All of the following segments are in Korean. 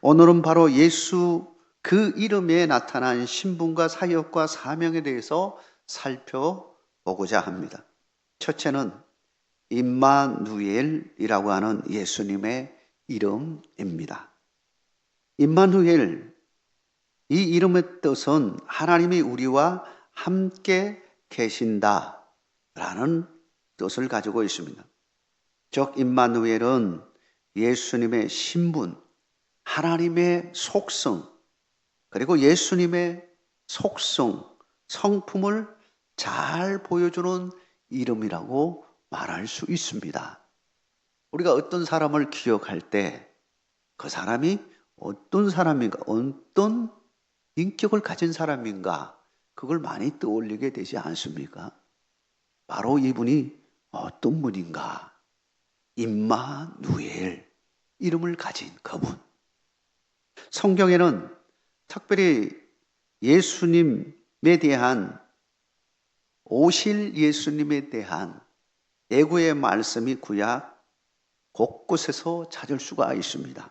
오늘은 바로 예수 그 이름에 나타난 신분과 사역과 사명에 대해서 살펴보고자 합니다. 첫째는 임마누엘이라고 하는 예수님의 이름입니다. 임마누엘, 이 이름의 뜻은 하나님이 우리와 함께 계신다라는 뜻을 가지고 있습니다. 즉 임마누엘은 예수님의 신분, 하나님의 속성, 그리고 예수님의 속성, 성품을 잘 보여주는 이름이라고 말할 수 있습니다. 우리가 어떤 사람을 기억할 때 그 사람이 어떤 사람인가, 어떤 인격을 가진 사람인가, 그걸 많이 떠올리게 되지 않습니까? 바로 이분이 어떤 분인가? 임마누엘, 이름을 가진 그분. 성경에는 특별히 예수님에 대한, 오실 예수님에 대한 예고의 말씀이 구약 곳곳에서 찾을 수가 있습니다.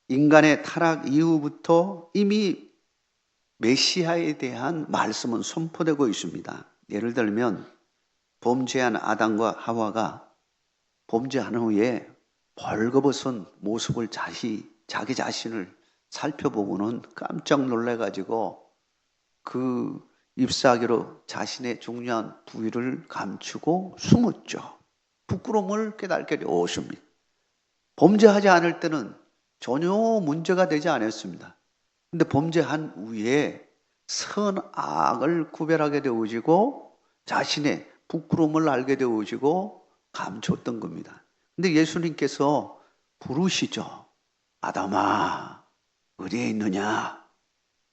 인간의 타락 이후부터 이미 메시아에 대한 말씀은 선포되고 있습니다. 예를 들면 범죄한 아담과 하와가 범죄한 후에 벌거벗은 모습을 자기 자신을 살펴보고는 깜짝 놀래가지고 그 잎사귀로 자신의 중요한 부위를 감추고 숨었죠. 부끄러움을 깨닫게 되었습니다. 범죄하지 않을 때는 전혀 문제가 되지 않았습니다. 근데 범죄한 후에 선악을 구별하게 되어지고 자신의 부끄러움을 알게 되어지고 감췄던 겁니다. 근데 예수님께서 부르시죠. 아담아, 어디에 있느냐?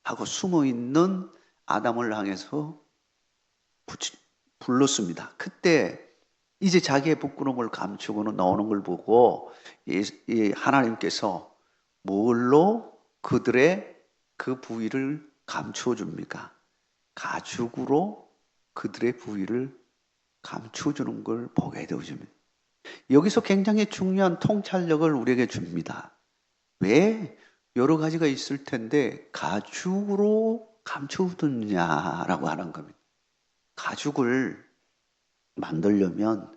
하고 숨어있는 아담을 향해서 불렀습니다. 그때 이제 자기의 부끄러움을 감추고는 나오는 걸 보고 하나님께서 뭘로 그들의 그 부위를 감추어 줍니까? 가죽으로 그들의 부위를 감추어 주는 걸 보게 되어집니다. 여기서 굉장히 중요한 통찰력을 우리에게 줍니다. 왜 여러 가지가 있을 텐데 가죽으로 감추어두느냐라고 하는 겁니다. 가죽을 만들려면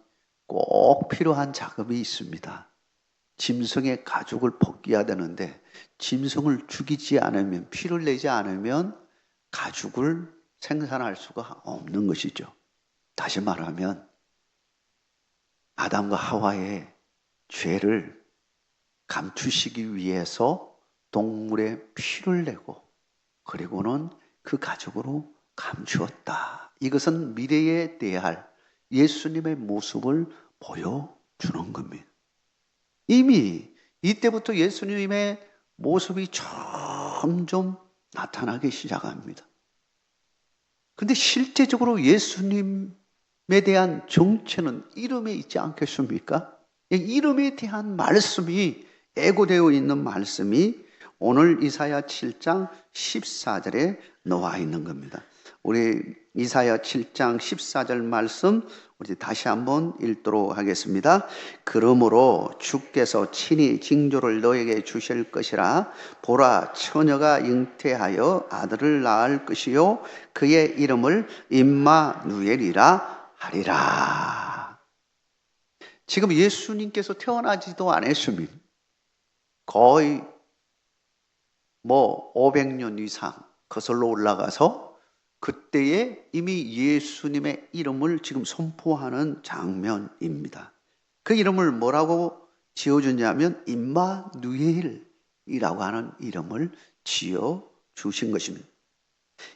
꼭 필요한 작업이 있습니다. 짐승의 가죽을 벗겨야 되는데 짐승을 죽이지 않으면, 피를 내지 않으면 가죽을 생산할 수가 없는 것이죠. 다시 말하면 아담과 하와의 죄를 감추시기 위해서 동물의 피를 내고 그리고는 그 가죽으로 감추었다. 이것은 미래에 대할 예수님의 모습을 보여주는 겁니다. 이미 이때부터 예수님의 모습이 점점 나타나기 시작합니다. 근데 실제적으로 예수님에 대한 정체는 이름에 있지 않겠습니까? 이름에 대한 말씀이 예고되어 있는 말씀이 오늘 이사야 7장 14절에 나와 있는 겁니다. 우리 이사야 7장 14절 말씀 우리 다시 한번 읽도록 하겠습니다. 그러므로 주께서 친히 징조를 너에게 주실 것이라. 보라, 처녀가 잉태하여 아들을 낳을 것이요 그의 이름을 임마누엘이라 하리라. 지금 예수님께서 태어나지도 않았습니다. 거의 500년 이상 거슬러 올라가서 그때에 이미 예수님의 이름을 지금 선포하는 장면입니다. 그 이름을 뭐라고 지어주냐면 임마누엘이라고 하는 이름을 지어주신 것입니다.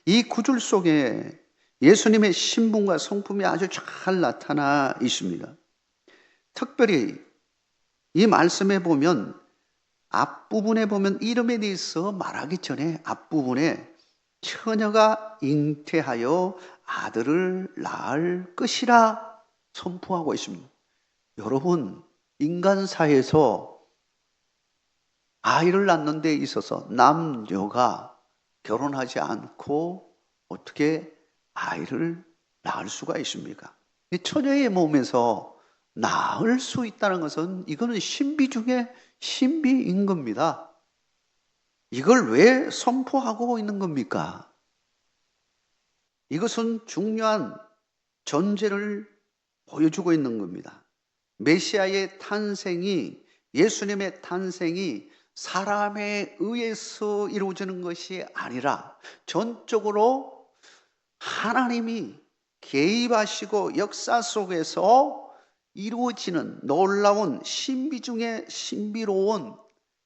이 구절 속에 예수님의 신분과 성품이 아주 잘 나타나 있습니다. 특별히 이 말씀에 보면 앞부분에 보면 이름에 대해서 말하기 전에 앞부분에 처녀가 잉태하여 아들을 낳을 것이라 선포하고 있습니다. 여러분, 인간사에서 아이를 낳는 데 있어서 남녀가 결혼하지 않고 어떻게 아이를 낳을 수가 있습니까? 처녀의 몸에서 낳을 수 있다는 것은 이거는 신비 중에 신비인 겁니다. 이걸 왜 선포하고 있는 겁니까? 이것은 중요한 전제를 보여주고 있는 겁니다. 메시아의 탄생이, 예수님의 탄생이 사람에 의해서 이루어지는 것이 아니라 전적으로 하나님이 개입하시고 역사 속에서 이루어지는 놀라운 신비 중에 신비로운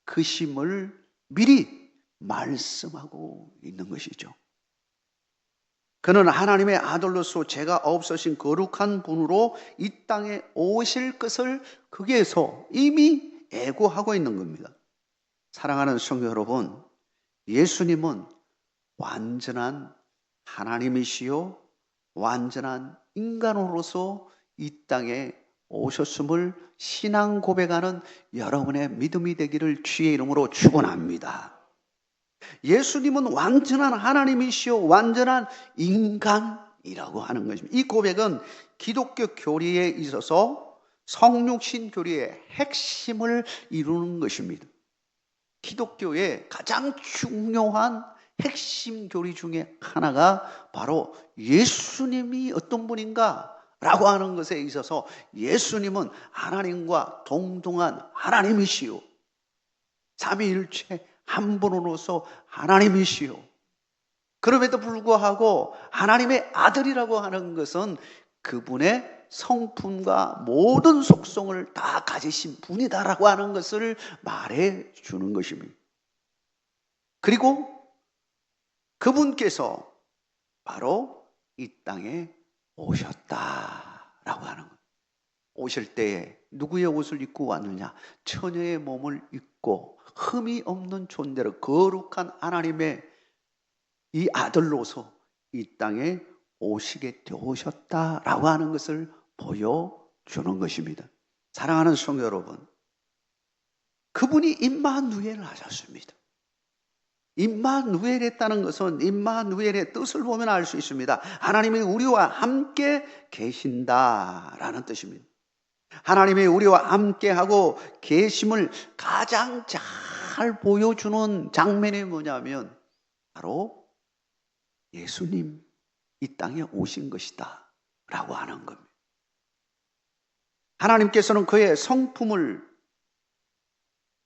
그 심을 미리 말씀하고 있는 것이죠. 그는 하나님의 아들로서 죄가 없으신 거룩한 분으로 이 땅에 오실 것을 거기에서 이미 예고하고 있는 겁니다. 사랑하는 성도 여러분, 예수님은 완전한 하나님이시요 완전한 인간으로서 이 땅에 오셨음을 신앙 고백하는 여러분의 믿음이 되기를 주의 이름으로 축원합니다. 예수님은 완전한 하나님이시요 완전한 인간이라고 하는 것입니다. 이 고백은 기독교 교리에 있어서 성육신 교리의 핵심을 이루는 것입니다. 기독교의 가장 중요한 핵심 교리 중에 하나가 바로 예수님이 어떤 분인가 라고 하는 것에 있어서 예수님은 하나님과 동등한 하나님이시요 삼위일체 한 분으로서 하나님이시요 그럼에도 불구하고 하나님의 아들이라고 하는 것은 그분의 성품과 모든 속성을 다 가지신 분이다라고 하는 것을 말해 주는 것입니다. 그리고 그분께서 바로 이 땅에 오셨다라고 하는 것. 오실 때에 누구의 옷을 입고 왔느냐? 처녀의 몸을 입고 흠이 없는 존재로 거룩한 하나님의 이 아들로서 이 땅에 오시게 되오셨다라고 하는 것을 보여주는 것입니다. 사랑하는 성도 여러분, 그분이 임마누엘 하셨습니다. 임마누엘 했다는 것은 임마누엘의 뜻을 보면 알 수 있습니다. 하나님이 우리와 함께 계신다라는 뜻입니다. 하나님이 우리와 함께하고 계심을 가장 잘 보여주는 장면이 뭐냐면 바로 예수님 이 땅에 오신 것이다 라고 하는 겁니다. 하나님께서는 그의 성품을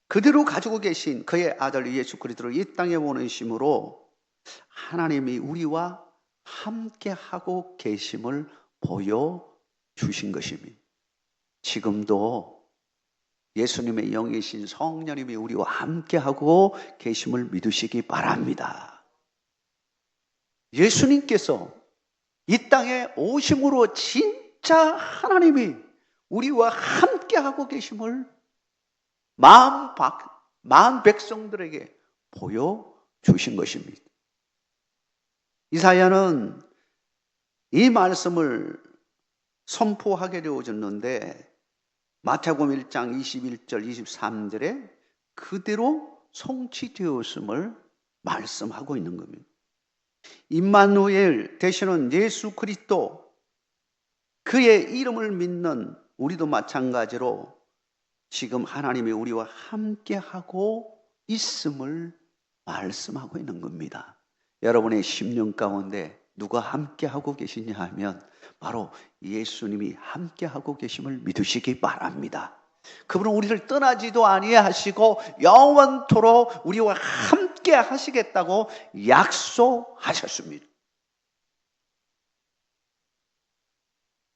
그대로 가지고 계신 그의 아들 예수 그리스도를 이 땅에 보내심으로 하나님이 우리와 함께하고 계심을 보여주신 것입니다. 지금도 예수님의 영이신 성령님이 우리와 함께하고 계심을 믿으시기 바랍니다. 예수님께서 이 땅에 오심으로 진짜 하나님이 우리와 함께하고 계심을 마음 백성들에게 보여주신 것입니다. 이사야는 이 말씀을 선포하게 되어졌는데 마태복음 1장 21절 23절에 그대로 성취되었음을 말씀하고 있는 겁니다. 임마누엘 되시는 예수 그리스도 그의 이름을 믿는 우리도 마찬가지로 지금 하나님이 우리와 함께하고 있음을 말씀하고 있는 겁니다. 여러분의 심령 가운데 누가 함께하고 계시냐 하면 바로 예수님이 함께하고 계심을 믿으시기 바랍니다. 그분은 우리를 떠나지도 아니하시고 영원토록 우리와 함께 하시겠다고 약속하셨습니다.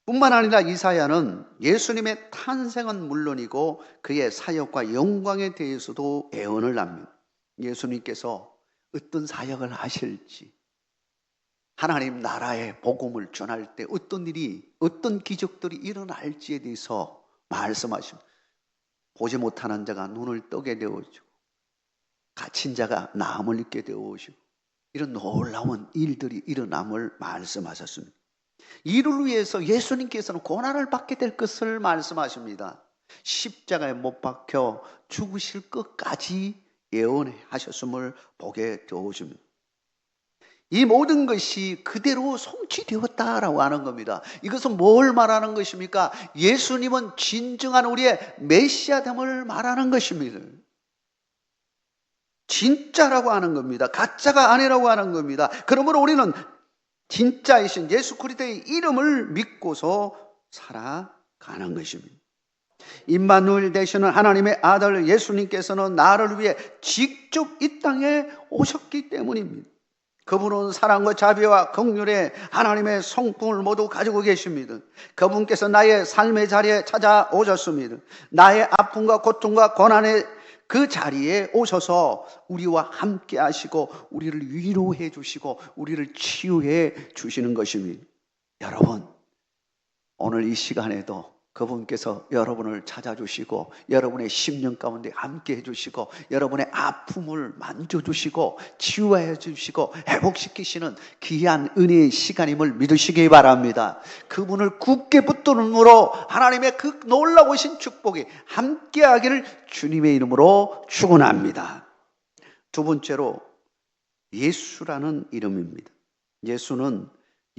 뿐만 아니라 이사야는 예수님의 탄생은 물론이고 그의 사역과 영광에 대해서도 예언을 합니다. 예수님께서 어떤 사역을 하실지, 하나님 나라의 복음을 전할 때 어떤 일이, 어떤 기적들이 일어날지에 대해서 말씀하십니다. 보지 못하는 자가 눈을 뜨게 되어주고 갇힌 자가 나음을 입게 되어주고 이런 놀라운 일들이 일어남을 말씀하셨습니다. 이를 위해서 예수님께서는 고난을 받게 될 것을 말씀하십니다. 십자가에 못 박혀 죽으실 것까지 예언하셨음을 보게 되어집니다. 이 모든 것이 그대로 성취되었다라고 하는 겁니다. 이것은 뭘 말하는 것입니까? 예수님은 진정한 우리의 메시아됨을 말하는 것입니다. 진짜라고 하는 겁니다. 가짜가 아니라고 하는 겁니다. 그러므로 우리는 진짜이신 예수 그리스도의 이름을 믿고서 살아가는 것입니다. 임마누엘 되시는 하나님의 아들 예수님께서는 나를 위해 직접 이 땅에 오셨기 때문입니다. 그분은 사랑과 자비와 긍휼의 하나님의 성품을 모두 가지고 계십니다. 그분께서 나의 삶의 자리에 찾아오셨습니다. 나의 아픔과 고통과 고난의 그 자리에 오셔서 우리와 함께 하시고 우리를 위로해 주시고 우리를 치유해 주시는 것입니다. 여러분, 오늘 이 시간에도 그분께서 여러분을 찾아주시고 여러분의 심령 가운데 함께 해주시고 여러분의 아픔을 만져주시고 치유해 주시고 회복시키시는 귀한 은혜의 시간임을 믿으시기 바랍니다. 그분을 굳게 붙드는으로 하나님의 그 놀라우신 축복이 함께하기를 주님의 이름으로 축원합니다. 두 번째로 예수라는 이름입니다. 예수는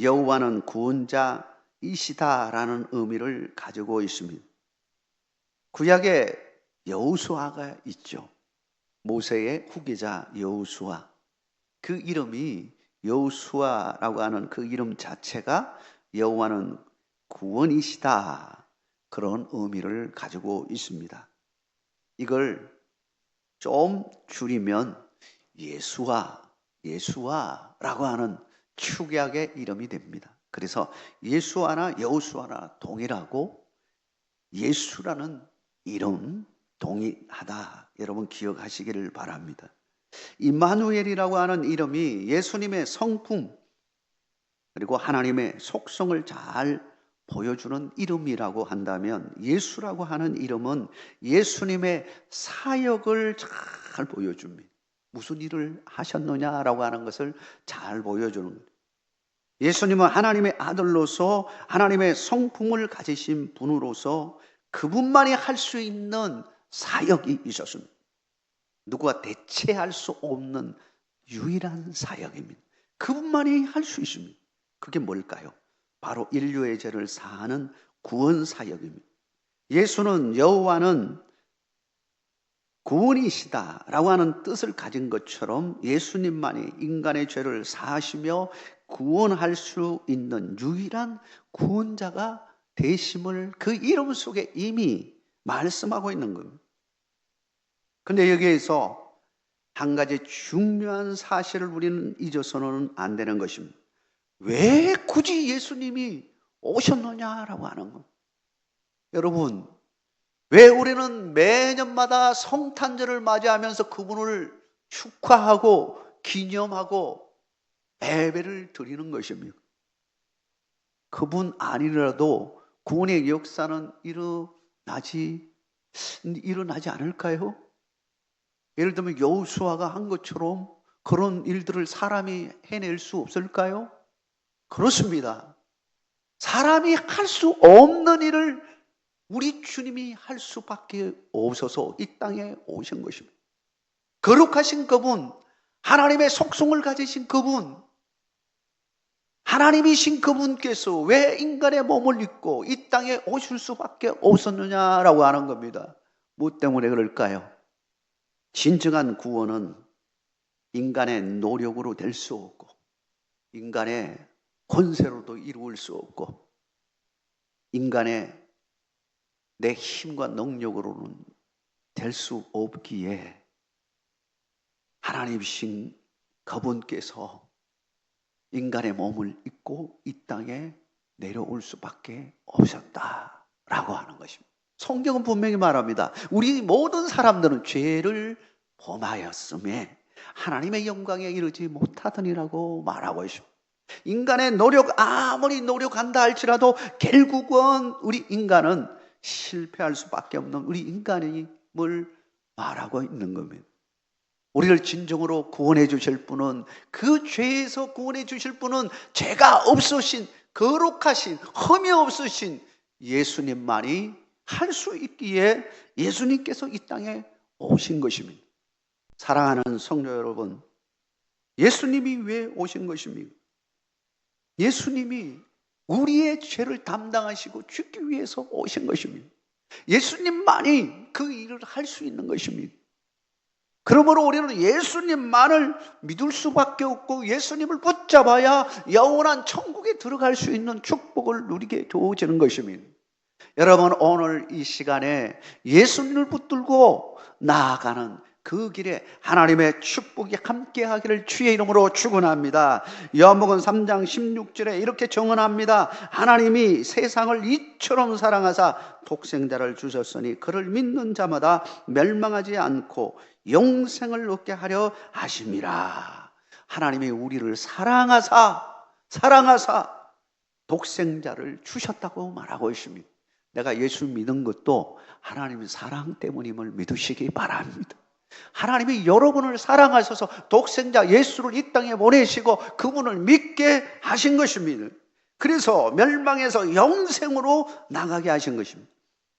여호와는 구원자 이시다라는 의미를 가지고 있습니다. 구약에 여호수아가 있죠. 모세의 후계자 여호수아. 그 이름이 여호수아라고 하는 그 이름 자체가 여호와는 구원이시다 그런 의미를 가지고 있습니다. 이걸 좀 줄이면 예수아라고 하는 축약의 이름이 됩니다. 그래서 예수아나 여호수아나 동일하고 예수라는 이름 동일하다. 여러분 기억하시기를 바랍니다. 임마누엘이라고 하는 이름이 예수님의 성품 그리고 하나님의 속성을 잘 보여주는 이름이라고 한다면 예수라고 하는 이름은 예수님의 사역을 잘 보여줍니다. 무슨 일을 하셨느냐라고 하는 것을 잘 보여주는 겁니다. 예수님은 하나님의 아들로서 하나님의 성품을 가지신 분으로서 그분만이 할 수 있는 사역이 있었습니다. 누구가 대체할 수 없는 유일한 사역입니다. 그분만이 할 수 있습니다. 그게 뭘까요? 바로 인류의 죄를 사하는 구원 사역입니다. 예수는 여호와는 구원이시다라고 하는 뜻을 가진 것처럼 예수님만이 인간의 죄를 사하시며 구원할 수 있는 유일한 구원자가 되심을 그 이름 속에 이미 말씀하고 있는 겁니다. 그런데 여기에서 한 가지 중요한 사실을 우리는 잊어서는 안 되는 것입니다. 왜 굳이 예수님이 오셨느냐라고 하는 겁니다. 여러분, 왜 우리는 매년마다 성탄절을 맞이하면서 그분을 축하하고 기념하고 예배를 드리는 것입니까? 그분 아니라도 구원의 역사는 일어나지 않을까요? 예를 들면 여호수아가 한 것처럼 그런 일들을 사람이 해낼 수 없을까요? 그렇습니다. 사람이 할 수 없는 일을 우리 주님이 할 수밖에 없어서 이 땅에 오신 것입니다. 거룩하신 그분, 하나님의 속성을 가지신 그분, 하나님이신 그분께서 왜 인간의 몸을 입고 이 땅에 오실 수밖에 없었느냐라고 하는 겁니다. 무엇 때문에 그럴까요? 진정한 구원은 인간의 노력으로 될 수 없고 인간의 권세로도 이루을 수 없고 인간의 내 힘과 능력으로는 될 수 없기에 하나님이신 그분께서 인간의 몸을 입고 이 땅에 내려올 수밖에 없었다라고 하는 것입니다. 성경은 분명히 말합니다. 우리 모든 사람들은 죄를 범하였음에 하나님의 영광에 이르지 못하더니라고 말하고 있습니다. 인간의 노력 아무리 노력한다 할지라도 결국은 우리 인간은 실패할 수밖에 없는 우리 인간임을 말하고 있는 겁니다. 우리를 진정으로 구원해 주실 분은 그 죄에서 구원해 주실 분은 죄가 없으신 거룩하신 흠이 없으신 예수님만이 할 수 있기에 예수님께서 이 땅에 오신 것입니다. 사랑하는 성도 여러분, 예수님이 왜 오신 것입니까? 예수님이 우리의 죄를 담당하시고 죽기 위해서 오신 것입니다. 예수님만이 그 일을 할 수 있는 것입니다. 그러므로 우리는 예수님만을 믿을 수밖에 없고 예수님을 붙잡아야 영원한 천국에 들어갈 수 있는 축복을 누리게 되어지는 것입니다. 여러분, 오늘 이 시간에 예수님을 붙들고 나아가는 그 길에 하나님의 축복이 함께하기를 주의 이름으로 축원합니다. 요한복음 3장 16절에 이렇게 정언합니다. 하나님이 세상을 이처럼 사랑하사 독생자를 주셨으니 그를 믿는 자마다 멸망하지 않고 영생을 얻게 하려 하심이라. 하나님이 우리를 사랑하사 독생자를 주셨다고 말하고 있습니다. 내가 예수 믿은 것도 하나님의 사랑 때문임을 믿으시기 바랍니다. 하나님이 여러분을 사랑하셔서 독생자 예수를 이 땅에 보내시고 그분을 믿게 하신 것입니다. 그래서 멸망에서 영생으로 나가게 하신 것입니다.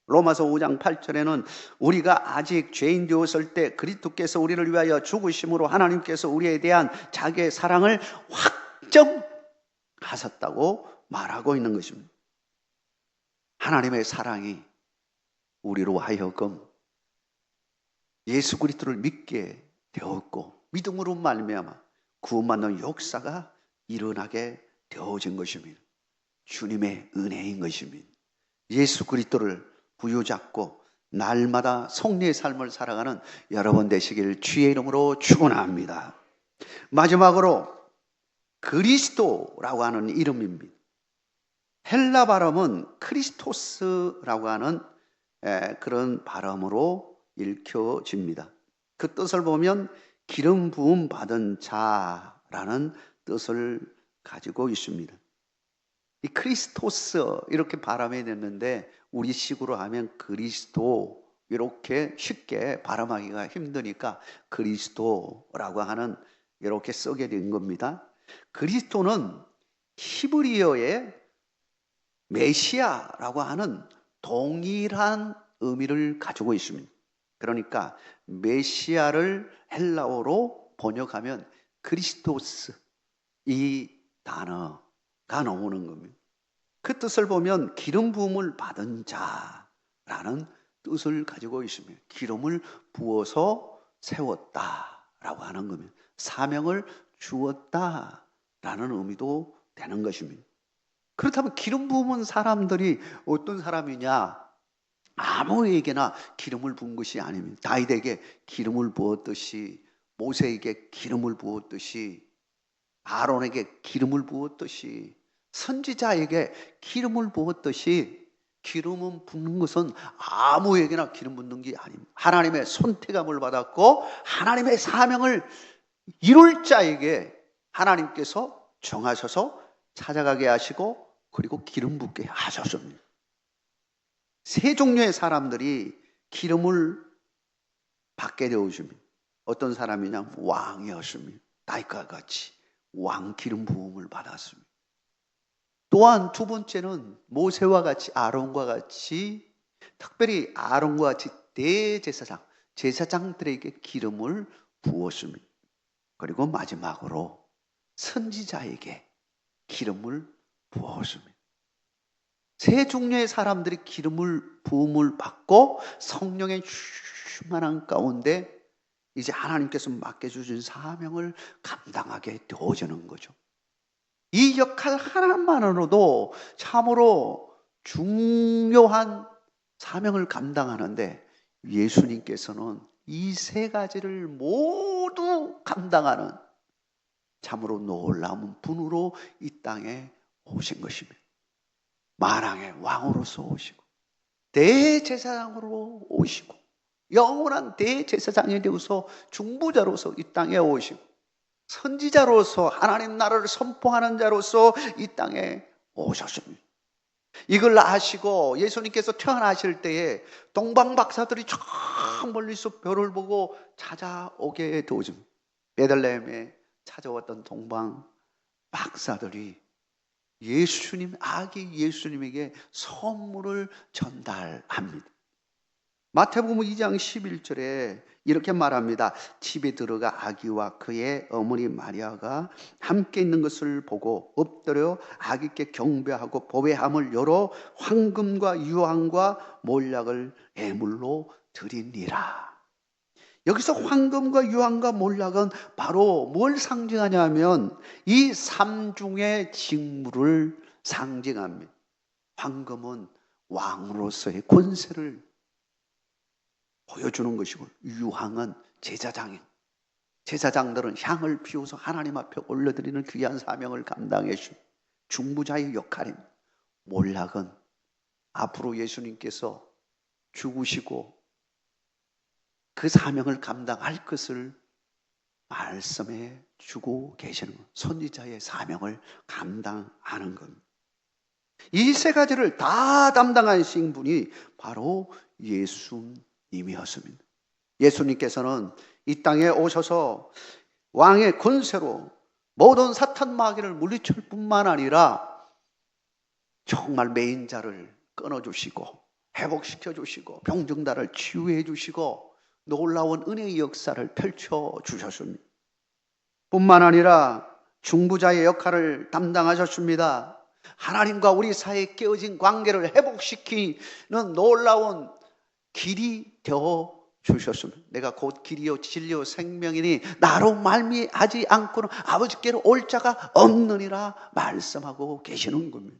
로마서 5장 8절에는 우리가 아직 죄인 되었을 때 그리스도께서 우리를 위하여 죽으심으로 하나님께서 우리에 대한 자기의 사랑을 확정하셨다고 말하고 있는 것입니다. 하나님의 사랑이 우리로 하여금 예수 그리스도를 믿게 되었고 믿음으로 말미암아 구원받는 역사가 일어나게 되어진 것입니다. 주님의 은혜인 것입니다. 예수 그리스도를 부여잡고 날마다 성례의 삶을 살아가는 여러분 되시길 주의 이름으로 축원합니다. 마지막으로 그리스도라고 하는 이름입니다. 헬라 발음은 크리스토스라고 하는 그런 발음으로 읽혀집니다. 그 뜻을 보면 기름 부음 받은 자라는 뜻을 가지고 있습니다. 이 크리스토스 이렇게 발음이 됐는데 우리식으로 하면 그리스도 이렇게 쉽게 발음하기가 힘드니까 그리스도라고 하는 이렇게 쓰게 된 겁니다. 그리스도는 히브리어의 메시아라고 하는 동일한 의미를 가지고 있습니다. 그러니까 메시아를 헬라어로 번역하면 크리스토스 이 단어가 나오는 겁니다. 그 뜻을 보면 기름 부음을 받은 자라는 뜻을 가지고 있습니다. 기름을 부어서 세웠다라고 하는 겁니다. 사명을 주었다라는 의미도 되는 것입니다. 그렇다면 기름 부은 사람들이 어떤 사람이냐? 아무에게나 기름을 부은 것이 아닙니다. 다윗에게 기름을 부었듯이, 모세에게 기름을 부었듯이, 아론에게 기름을 부었듯이, 선지자에게 기름을 부었듯이, 기름은 붓는 것은 아무에게나 기름 붓는 게 아닙니다. 하나님의 선택함을 받았고 하나님의 사명을 이룰 자에게 하나님께서 정하셔서 찾아가게 하시고 그리고 기름 붓게 하셨습니다. 세 종류의 사람들이 기름을 받게 되어집니다. 어떤 사람이냐? 왕이었습니다. 다윗과 같이 왕 기름 부음을 받았습니다. 또한 두 번째는 모세와 같이 아론과 같이 특별히 아론과 같이 대제사장, 제사장들에게 기름을 부었습니다. 그리고 마지막으로 선지자에게 기름을 부었습니다. 세 종류의 사람들이 기름을 부음을 받고 성령의 충만한 가운데 이제 하나님께서 맡겨주신 사명을 감당하게 되어지는 거죠. 이 역할 하나만으로도 참으로 중요한 사명을 감당하는데 예수님께서는 이 세 가지를 모두 감당하는 참으로 놀라운 분으로 이 땅에 오신 것입니다. 만왕의 왕으로서 오시고 대제사장으로 오시고 영원한 대제사장이 되어서 중보자로서 이 땅에 오시고 선지자로서 하나님 나라를 선포하는 자로서 이 땅에 오셨습니다. 이걸 아시고 예수님께서 태어나실 때에 동방 박사들이 저 멀리서 별을 보고 찾아오게 되어집니다. 베들레헴에 찾아왔던 동방 박사들이 예수님, 아기 예수님에게 선물을 전달합니다. 마태복음 2장 11절에 이렇게 말합니다. 집에 들어가 아기와 그의 어머니 마리아가 함께 있는 것을 보고 엎드려 아기께 경배하고 보배함을 열어 황금과 유황과 몰약을 예물로 드리니라. 여기서 황금과 유황과 몰락은 바로 뭘 상징하냐면 이 삼중의 직무를 상징합니다. 황금은 왕으로서의 권세를 보여주는 것이고, 유황은 제사장들은 향을 피워서 하나님 앞에 올려드리는 귀한 사명을 감당해 준 중부자의 역할입니다. 몰락은 앞으로 예수님께서 죽으시고 그 사명을 감당할 것을 말씀해 주고 계시는 것, 선지자의 사명을 감당하는 겁니다. 이 세 가지를 다 담당하신 분이 바로 예수님이었습니다. 예수님께서는 이 땅에 오셔서 왕의 권세로 모든 사탄 마귀를 물리칠 뿐만 아니라 정말 매인 자를 끊어주시고 회복시켜주시고 병정다를 치유해 주시고 놀라운 은혜의 역사를 펼쳐주셨습니다. 뿐만 아니라 중부자의 역할을 담당하셨습니다. 하나님과 우리 사이에 깨어진 관계를 회복시키는 놀라운 길이 되어 주셨습니다. 내가 곧 길이요 진리요 생명이니 나로 말미하지 않고는 아버지께로 올 자가 없느니라 말씀하고 계시는 겁니다.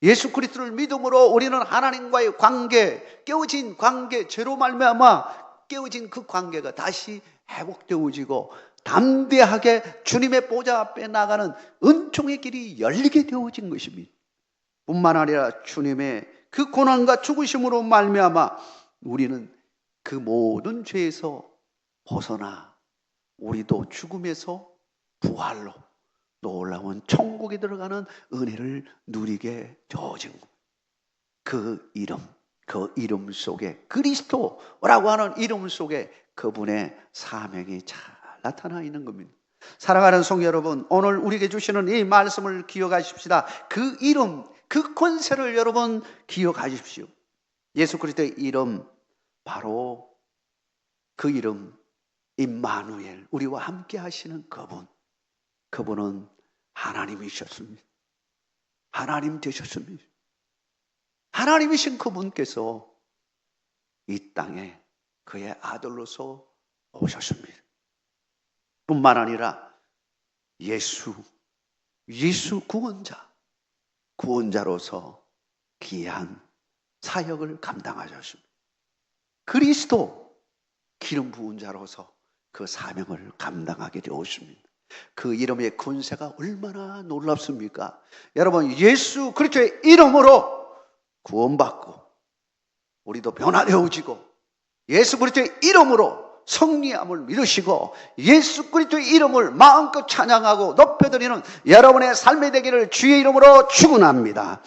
예수 그리스도를 믿음으로 우리는 하나님과의 관계, 깨어진 관계, 죄로 말미암아 깨어진 그 관계가 다시 회복되어지고 담대하게 주님의 보좌 앞에 나가는 은총의 길이 열리게 되어진 것입니다. 뿐만 아니라 주님의 그 고난과 죽으심으로 말미암아 우리는 그 모든 죄에서 벗어나 우리도 죽음에서 부활로 놀라운 천국에 들어가는 은혜를 누리게 되어진 것. 그 이름 속에 그리스도라고 하는 이름 속에 그분의 사명이 잘 나타나 있는 겁니다. 사랑하는 성도 여러분, 오늘 우리에게 주시는 이 말씀을 기억하십시다. 그 이름, 그 권세를 여러분 기억하십시오. 예수 그리스도의 이름, 바로 그 이름 임마누엘, 우리와 함께 하시는 그분은 하나님이셨습니다. 하나님 되셨습니다. 하나님이신 그분께서 이 땅에 그의 아들로서 오셨습니다. 뿐만 아니라 예수 구원자로서 귀한 사역을 감당하셨습니다. 그리스도 기름 부은 자로서 그 사명을 감당하게 되었습니다. 그 이름의 권세가 얼마나 놀랍습니까? 여러분, 예수 그리스도의 이름으로 구원받고 우리도 변화되어지고 예수 그리스도의 이름으로 승리함을 믿으시고 예수 그리스도의 이름을 마음껏 찬양하고 높여드리는 여러분의 삶이 되기를 주의 이름으로 축원합니다.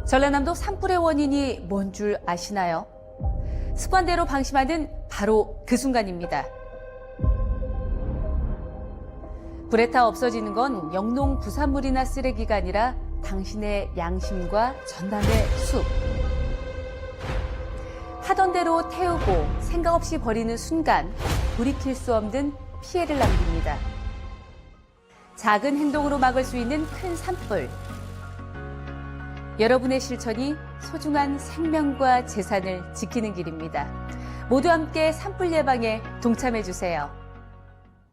전라남도 산불의 원인이 뭔 줄 아시나요? 습관대로 방심하는 바로 그 순간입니다. 불에 타 없어지는 건 영농 부산물이나 쓰레기가 아니라 당신의 양심과 전남의 숲. 하던 대로 태우고 생각 없이 버리는 순간 돌이킬 수 없는 피해를 남깁니다. 작은 행동으로 막을 수 있는 큰 산불. 여러분의 실천이 소중한 생명과 재산을 지키는 길입니다. 모두 함께 산불 예방에 동참해 주세요.